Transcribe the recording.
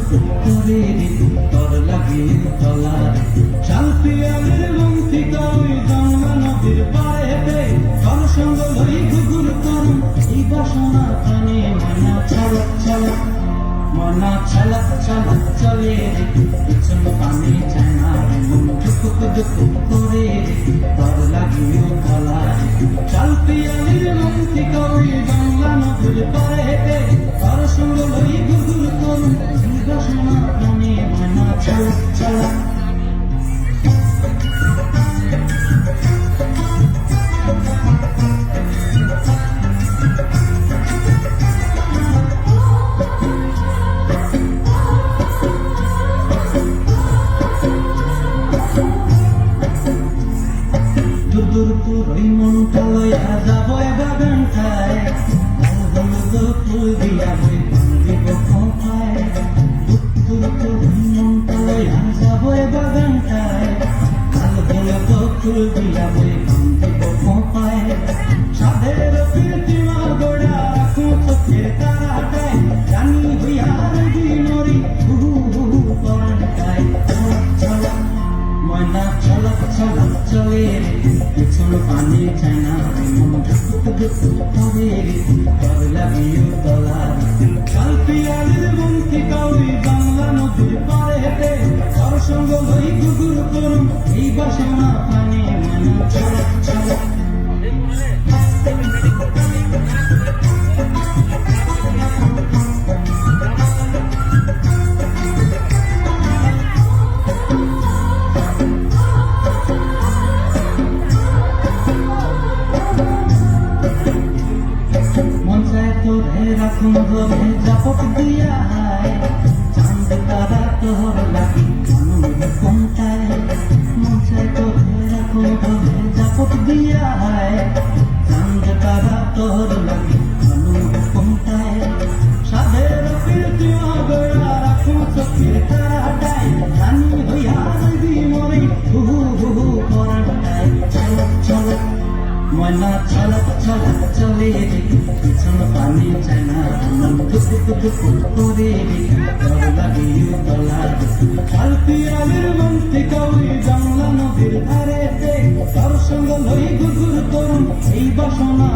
করে তোর লাগে তলার শালপিয়ালের বংশী কই জংলা নদীর পাড়েতে তোর সঙ্গ লই ঘুঘুর করুম এই বাসনা প্রাণে মনা ছলক ছলক মনা ছলক ছলক চলে পিছন পানি চায় না মন টুকুক টুকুক করে তোর লাগিও তলার শালপিয়ালের বংশী কই জংলা নদীর পাড়েতে তোর সঙ্গ লই ঘুঘুর করুম এই বাসনা প্রাণে মনা ছলক ছলক ওই মনটা লইয়া যাব বাগানটায় হলুদ ফুল দিয়া বই দিব খোঁপায় ওই মনটা লইয়া যাব বাগানটায় হলুদ ফুল দিয়া বই দিব খোঁপায় সাধের প্রীতিমা গোড়া রাখো চোখের তারাটায় জানি হইয়ার দিনরি হু হু করাটায় চলক ময়না চলক চলক চলে পিছন পানি চায় না মন ঢুকুক ঢুকুক করে তোর লাগিও তলার শালপিয়ালের বংশী কই বাংলা নদীর পাড়েতে তোর সঙ্গ লই ঘুঘুর করুম এই বাসনা প্রাণে মনা ছলক ছলক রাখুন ধরে জাপট দিয়া হায় চাঁদ তারা তোর লাগি আনন্দ কোনটায় মন চায় তোরে রাখুন ধরে জাপট দিয়া হায় চাঁদ তারা তোর লাগি আনন্দ কোনটায় সাধের প্রীতিমা গোড়া রাখুন চোখের তারাটায় জানি হইয়া রবি মরে হু হু করাটায় চলক চলক ময়না ছলক ছলক চলে পিছন পানি চায় না মন টুকুক টুকুক করে তোর লাগিও তলার শালপিয়ালের বংশী কই জংলা নদীর ধারেতে তোর সঙ্গ লই ঘুঘুর করুম এই বাসনা